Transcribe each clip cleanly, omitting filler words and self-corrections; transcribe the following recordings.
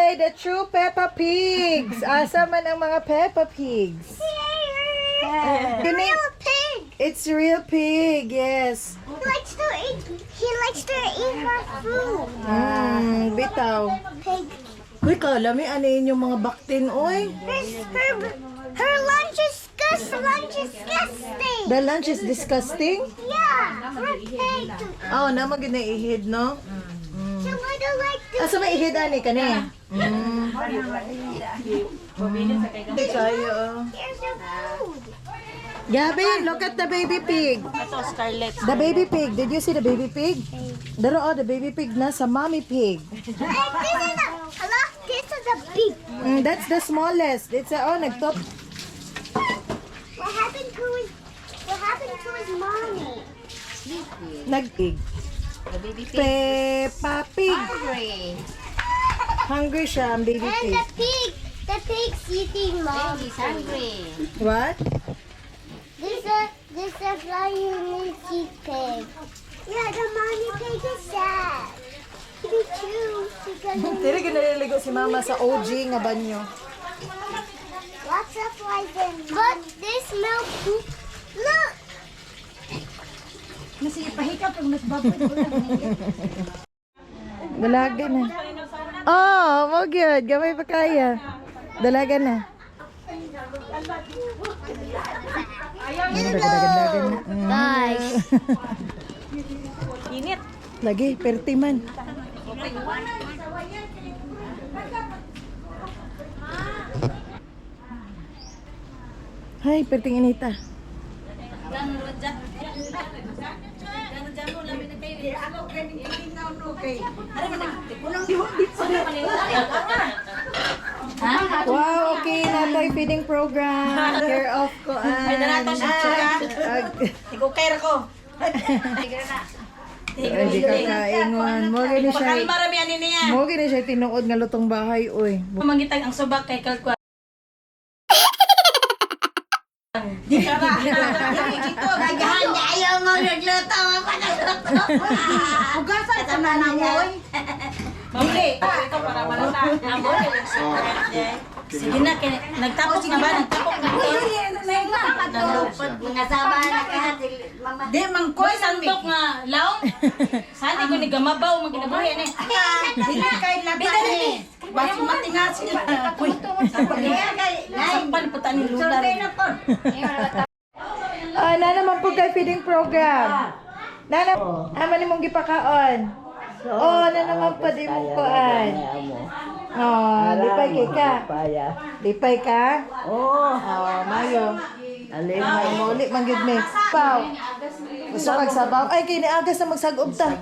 Yay! The true Peppa Pigs! Asa man ang mga Peppa Pigs? You name- Real pig. It's a real pig, yes. He likes to eat her food. Bitaw. Pig. Uy, kala may ano yun yung mga baktin, oy. Her lunch is disgusting. The lunch is disgusting. Yeah, her pig. Oh, naman ginaihid, no? So I don't like this. Asa may ihid, ani, kani? Hindi kayo, oh. Here's the food. Gabin, look at the baby pig. Ito, Scarlett. The baby pig. Did you see the baby pig? Daro, oh, the baby pig na sa mommy pig. Hello, this is a pig. That's the smallest. It's a, oh, nagtop. What happened to his mommy? Nag-pig. The baby pig. Peppa Pig. Hungry. Hungry siya, ang baby And pig. the pig's eating mom. Baby's hungry. What? This a flying pig. Yeah, the mommy pig is sad. Me too. Because Tiri, ginaliligo si mama sa OG nga banyo. lots of flies in. But they smell poop. Look. Dalaga na. Oh, mo good. Gamay pa kaya. Dalaga na. Dalaga na. Guys. Init. Lagi, perti man. Hay, perting inita. Wow, okay na tayo feeding program. Care of ko. May dalato siya. Ikaw kaira ko. Hindi ka kaingon. Mo gani siya. Bakal marami ani niya. Mo gani siya tinuod nga lutong bahay, oy. Mangitag ang subak kay Kalkwa. Di ka ba? Dito, gagahan niya. Ayaw mo nagluto. Panagluto. Ugasan ka na namoy. Mamuli. Ito para malata. Namoy. Sige na. Nagtapos na ba? Nagtapos na ba? Nalupad. Nasaba na ka. Di, mangkoy santok nga laong. Saan ko ni gamabaw maginabuhi ni. Dili kay lata ni. Basi mati nga sila. Uy, sampal po ta ni Lula. Ah, na naman po kay feeding program. Na naman mong gipakaon. Oh, na naman pa di mo kuan. Oh, lipay kay ka. Lipay ka? Oh, mayo. Alimay mo ulit manggid me. Pau. Gusto kag sabaw. Ay kini agas na magsagop ta.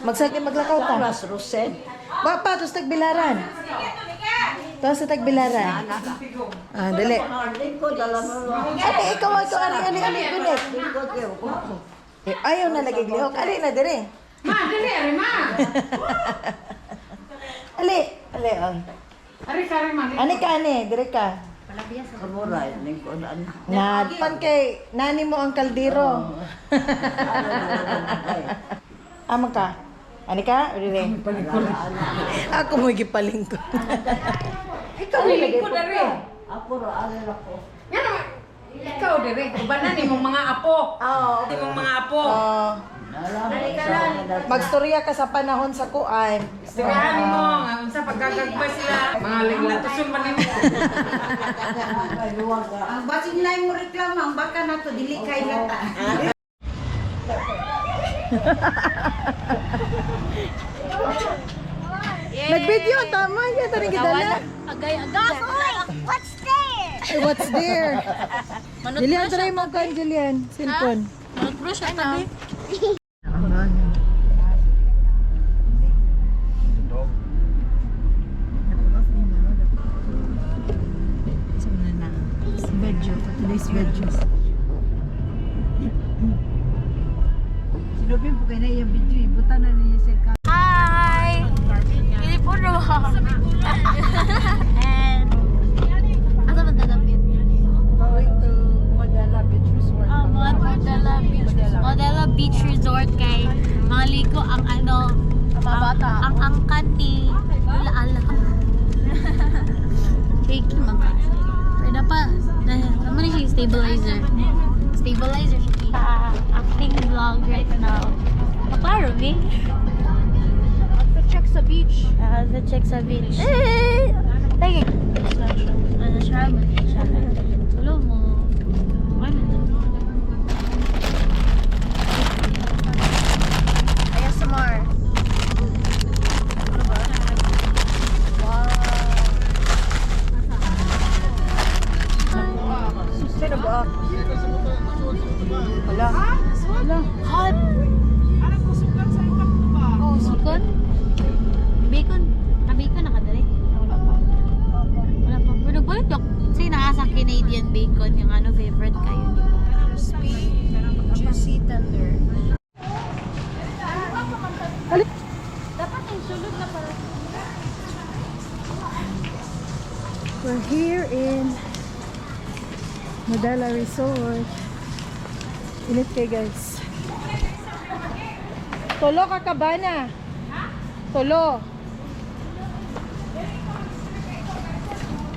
Magsagi maglakaw ta. Wa pa tos tagbilaran. Tos sa tagbilaran. Ah, dali. Ate, ikaw ani gunet. Ayaw na lagi glihok. Ali na dire. Ma, dali, ari ma. Ali, oh. Ari ka, ma. Ani ka ani, dire ka. Na pan kay nani mo ang kaldero. Amo ka. Ani ka? Dire. Ako mo gipalingkod. Ikaw, hiling ko dari. Yan naman. Ikaw, dari. Ubanan ni mong mga apo. Oo. Di mong mga apo. Magstorya ka sa panahon sa kuan. Sirahan mo. Sa pagkagagpay sila. Mga liglatusun man nimo. Ang basing na yung reklamo, ang baka na to, dili kay lata. Nag-video tama yan tani gidala. Agay-agay. What's there? What's there? Julian, try mo kan Julian. Cellphone. Mag-brush ka tabi. Today's video. Sinubin po kayo na yung video, ibutan na niya sa Hi. Ini po no. And asa man dadapit? Going to Modela Beach Resort. Modela Beach Resort kay maligo ang Ang angkat ni Ala. Fake mga. Pero dapat, naman siya yung stabilizer. Stabilizer siya. Acting vlog right now. Maklaro, eh? Check sa beach. The check sa beach. Lagi. Ano siya? Tulo mo. Ano na? ASMR. Sino ba? Wala. Hot! Oh, sikon? Bacon? Bacon nakadali? Wala pa. Wala pa. Pero nagbulit yung say nakasa Canadian bacon yung ano favorite kayo, di ba? Crispy, juicy, tender. We're here in Modala Resort. Init kayo guys. Tolo ka kabana. Tolo.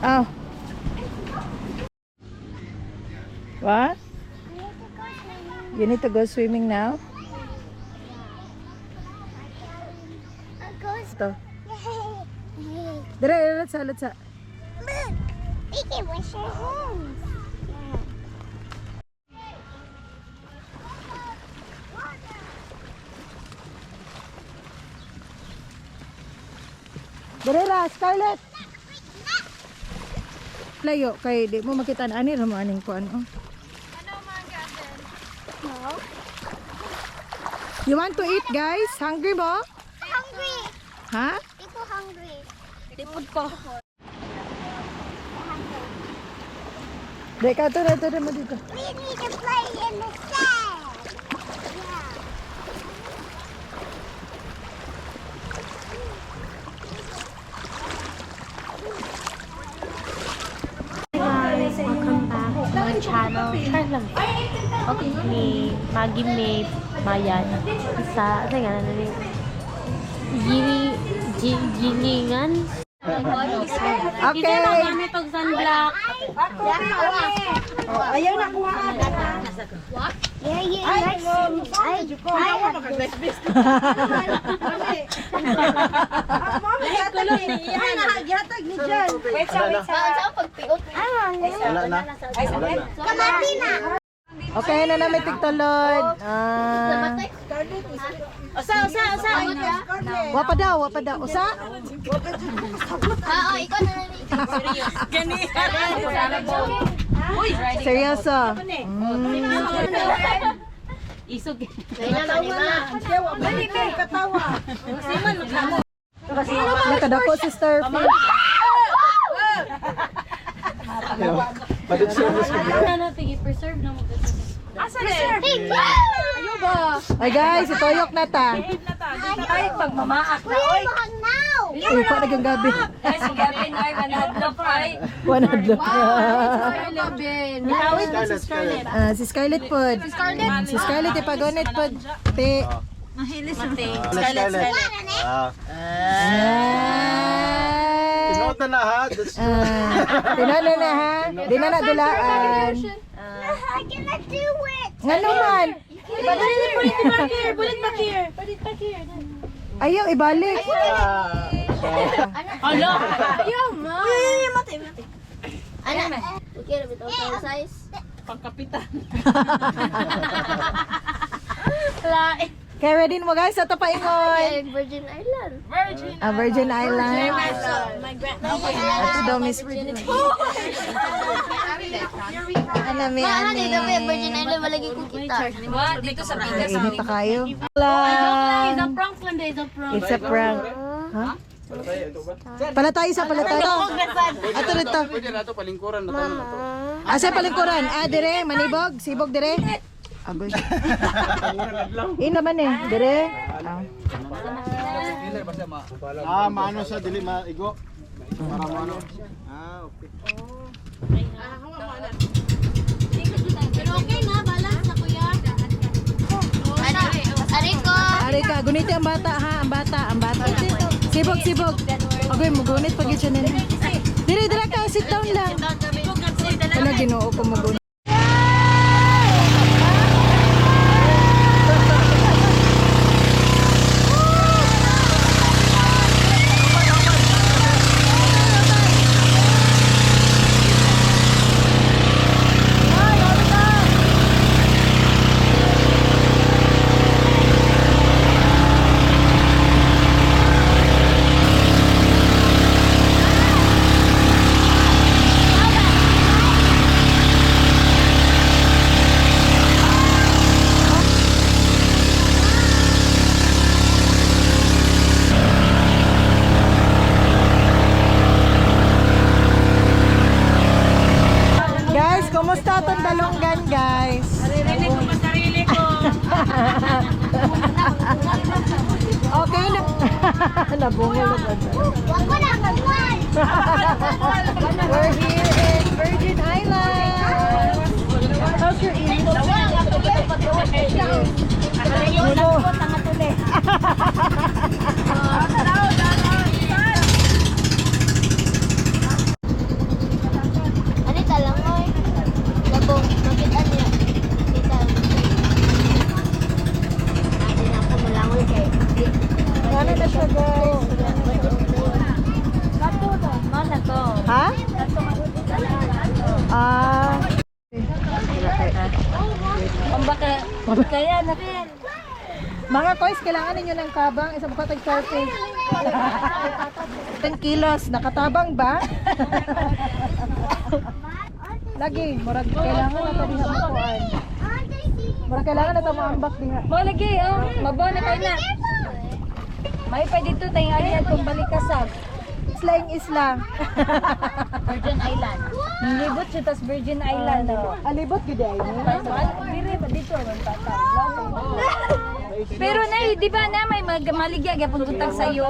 Oh. What? You need to go swimming now? Ito. Dire, let's We can wash our hands. Dire ra, Scarlett. Layo kay di mo makita na ani ra mo aning kuan oh. No. You want to eat, guys? Hungry mo? Hungry. Ha? People hungry. Tipod ko. Dek ka to mo dito. We need to play in the sand. Yeah. Guys, welcome back to my channel. Share lang. Okay, may Maggie May Bayan. Sa, ano nga na rin? Gilingan? Okay. Kasi na kami itong sunblock. Ayaw na kuha. Yeah, you like Gihatag ni Jan. Kamati na. Okay na namin tigtulod. Usa. Wapa daw. Usa? Oo, ikaw na lang. Seryoso. Isog. Nakadako si Starfish. Preserve na mo. Ay guys, ituyok na ta. Ay, pagmamaak na. We're going now. Ay, pa nagang gabi. Wanadlok. Si Scarlett pod. Si Scarlett ipagonit pod. Te. Scarlett. Tinota na ha. Tinala na ha. Di na nadulaan. I cannot do it. Nga naman. Bulit back here. Ayaw, ibalik. Alo. Okay, size. Kaya ready mo guys, ito pa ingon. Virgin Island. Virgin Island. Ito daw Miss Virgin. Ano may Virgin Island, malagi ko kita. Init pa kayo. It's a prank lang day, it's a prank. It's a prank. Ha? Palatay isa, palatay. Ato dito. Pwede na ito, palingkuran na ito. Asa palingkuran? Dire, manibog, sibog dire. Agoy. Naman dire. Maano sa dili maigo. Para maano. Okay. Pero okay na, balance na kuya. Ari ko. Ari ka, guniti ang bata ha, ang bata. Sibog. Agoy, mugunit pag siya nila. Dire, dire ka, sit down lang. Wala, ginoo ko mugunit. Guys, kumusta itong Dalonggan, guys? Sarili ko pa sarili ko. Okay na. Nabungol na ba? Wag ko na magwan. We're here in Virgin Islands. How's your English? Anita lang oy. Labong, makita niya. Kita. Ate na ako malangoy kay. Ano na siya, guys? Mana to? Ha? Ah. Kaya na rin. Mga kois, kailangan ninyo ng kabang. Isa buka tag-surface. 10 kilos. Nakatabang ba? Lagi. Murag kailangan na ito diha makuan. Murag kailangan na ito maambak diha. Mo lagi, oh. Mabaw na kayo na. May pa dito tayong aliyan kung balikasag. Islang isla. Virgin Island. Nilibot siya tas Virgin Island. Alibot gid ay. Dire ba dito ang tata? Pero na, di ba na may maligya gyapon tutag sa iyo.